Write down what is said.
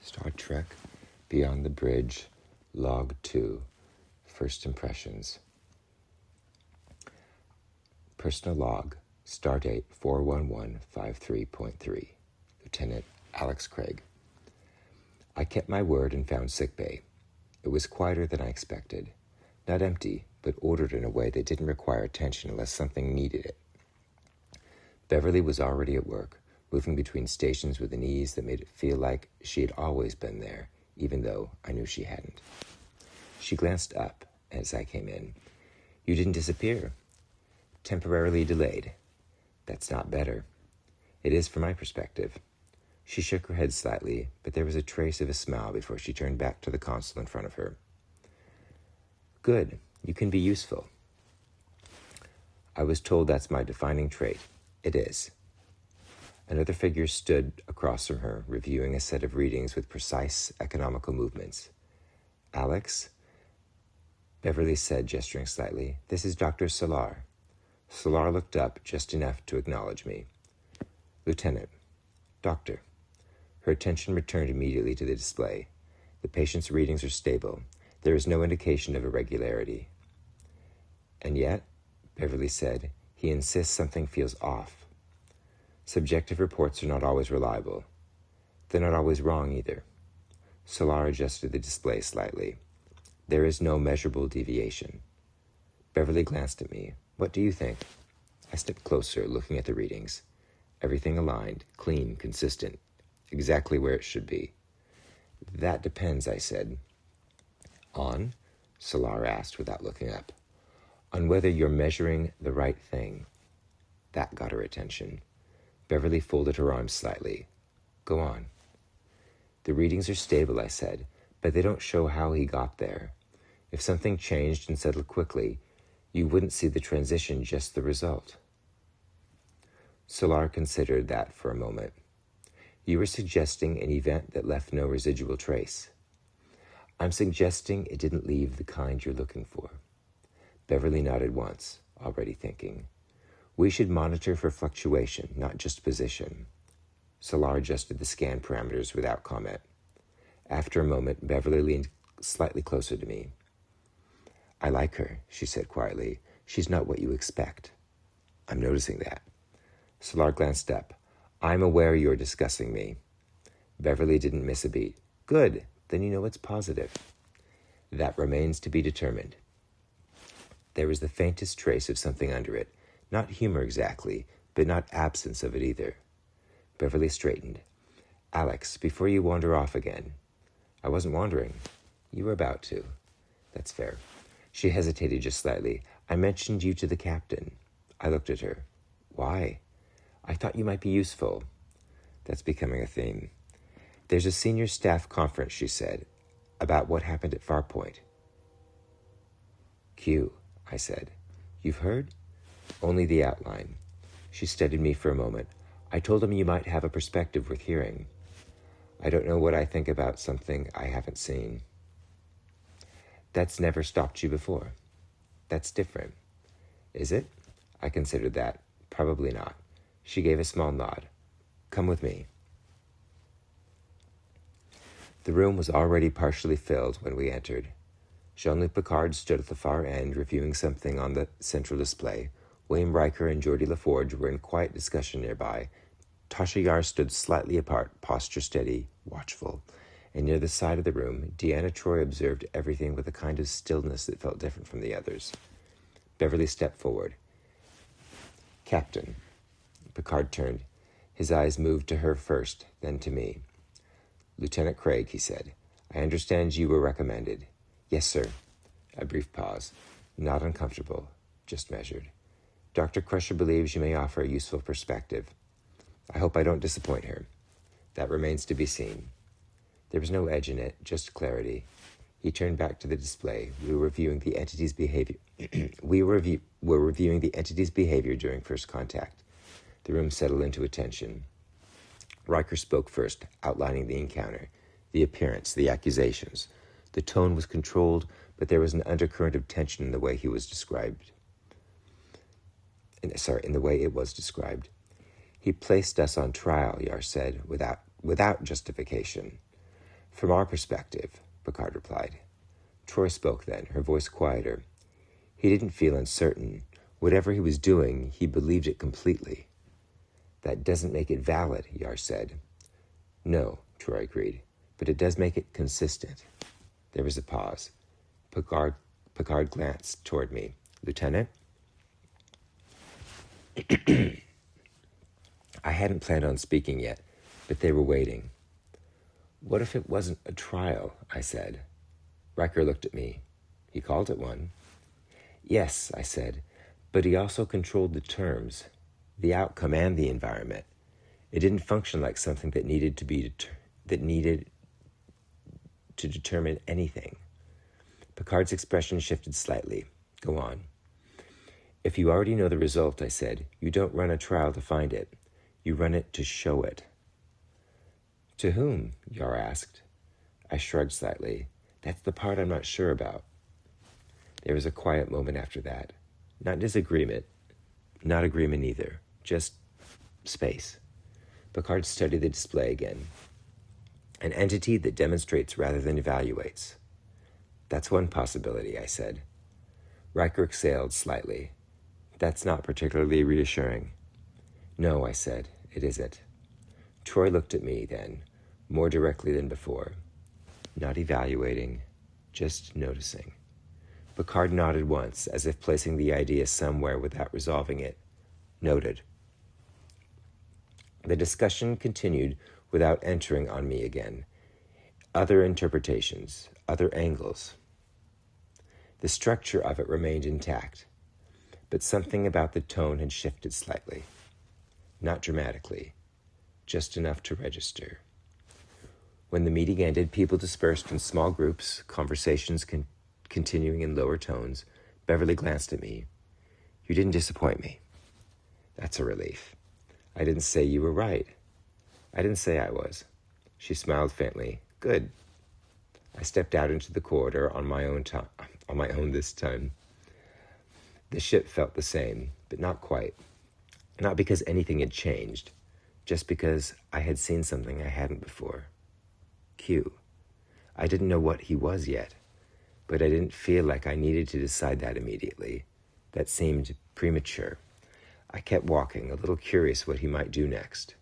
Star Trek Beyond the Bridge, Log 2, First Impressions. Personal Log, Stardate 41153.3, Lieutenant Alex Craig. I kept my word and found Sickbay. It was quieter than I expected. Not empty, but ordered in a way that didn't require attention unless something needed it. Beverly was already at work, moving between stations with an ease that made it feel like she had always been there, even though I knew she hadn't. She glanced up as I came in. "You didn't disappear." "Temporarily delayed." "That's not better." "It is from my perspective." She shook her head slightly, but there was a trace of a smile before she turned back to the console in front of her. "Good. You can be useful." "I was told that's my defining trait." "It is." Another figure stood across from her, reviewing a set of readings with precise, economical movements. "Alex?" Beverly said, gesturing slightly. "This is Dr. Solar." Solar looked up just enough to acknowledge me. "Lieutenant." "Doctor." Her attention returned immediately to the display. The patient's readings are stable. There is no indication of irregularity. "And yet," Beverly said, "he insists something feels off." Subjective reports are not always reliable. They're not always wrong either. Solar adjusted the display slightly. "There is no measurable deviation." Beverly glanced at me. "What do you think?" I stepped closer, looking at the readings. Everything aligned, clean, consistent, exactly where it should be. "That depends," I said. "On?" Solar asked without looking up. "On whether you're measuring the right thing." That got her attention. Beverly folded her arms slightly. "Go on." "The readings are stable," I said, "but they don't show how he got there. If something changed and settled quickly, you wouldn't see the transition, just the result." Solar considered that for a moment. "You were suggesting an event that left no residual trace." "I'm suggesting it didn't leave the kind you're looking for." Beverly nodded once, already thinking. "We should monitor for fluctuation, not just position." Solar adjusted the scan parameters without comment. After a moment, Beverly leaned slightly closer to me. "I like her," she said quietly. "She's not what you expect." "I'm noticing that." Solar glanced up. "I'm aware you're discussing me." Beverly didn't miss a beat. "Good. Then you know it's positive." "That remains to be determined." There was the faintest trace of something under it. Not humor exactly, but not absence of it either. Beverly straightened. "Alex, before you wander off again." "I wasn't wandering." "You were about to." "That's fair." She hesitated just slightly. "I mentioned you to the captain." I looked at her. "Why?" "I thought you might be useful." That's becoming a theme. "There's a senior staff conference," she said, "about what happened at Farpoint." "Q," I said. "You've heard?" "Only the outline." She studied me for a moment. "I told him you might have a perspective worth hearing." "I don't know what I think about something I haven't seen." "That's never stopped you before." "That's different." "Is it?" I considered that. Probably not. She gave a small nod. "Come with me." The room was already partially filled when we entered. Jean-Luc Picard stood at the far end, reviewing something on the central display. William Riker and Geordie LaForge were in quiet discussion nearby. Tasha Yar stood slightly apart, posture steady, watchful. And near the side of the room, Deanna Troi observed everything with a kind of stillness that felt different from the others. Beverly stepped forward. "Captain." Picard turned. His eyes moved to her first, then to me. "Lieutenant Craig," he said, "I understand you were recommended." "Yes, sir." A brief pause. Not uncomfortable, just measured. "Dr. Crusher believes you may offer a useful perspective. I hope I don't disappoint her." "That remains to be seen." There was no edge in it, just clarity. He turned back to the display. We were reviewing the entity's behavior. were reviewing the entity's behavior during first contact. The room settled into attention. Riker spoke first, outlining the encounter, the appearance, the accusations. The tone was controlled, but there was an undercurrent of tension in the way he was described. In the way it was described. "He placed us on trial," Yar said, without justification. From our perspective, Picard replied. Troy spoke then, her voice quieter. He didn't feel uncertain. Whatever he was doing, he believed it completely. That doesn't make it valid, Yar said. No, Troy agreed, but it does make it consistent. There was a pause. Picard glanced toward me. Lieutenant? I hadn't planned on speaking yet, but they were waiting. What if it wasn't a trial? I said. Riker looked at me. He called it one. Yes, I said, but he also controlled the terms, the outcome and the environment. It didn't function like something that needed to determine anything. Picard's expression shifted slightly. Go on. If you already know the result, I said, you don't run a trial to find it. You run it to show it. To whom? Yar asked. I shrugged slightly. That's the part I'm not sure about. There was a quiet moment after that. Not disagreement, not agreement either. Just space. Picard studied the display again. An entity that demonstrates rather than evaluates. That's one possibility, I said. Riker exhaled slightly. That's not particularly reassuring. No, I said, it isn't. Troy looked at me then, more directly than before. Not evaluating, just noticing. Picard nodded once, as if placing the idea somewhere without resolving it. Noted. The discussion continued without entering on me again. Other interpretations, other angles. The structure of it remained intact, but something about the tone had shifted slightly. Not dramatically, just enough to register. When the meeting ended, people dispersed in small groups, conversations continuing in lower tones. Beverly glanced at me. You didn't disappoint me. That's a relief. I didn't say you were right. I didn't say I was. She smiled faintly. Good. I stepped out into the corridor on my own this time. The ship felt the same, but not quite. Not because anything had changed, just because I had seen something I hadn't before. Q. I didn't know what he was yet, but I didn't feel like I needed to decide that immediately. That seemed premature. I kept walking, a little curious what he might do next.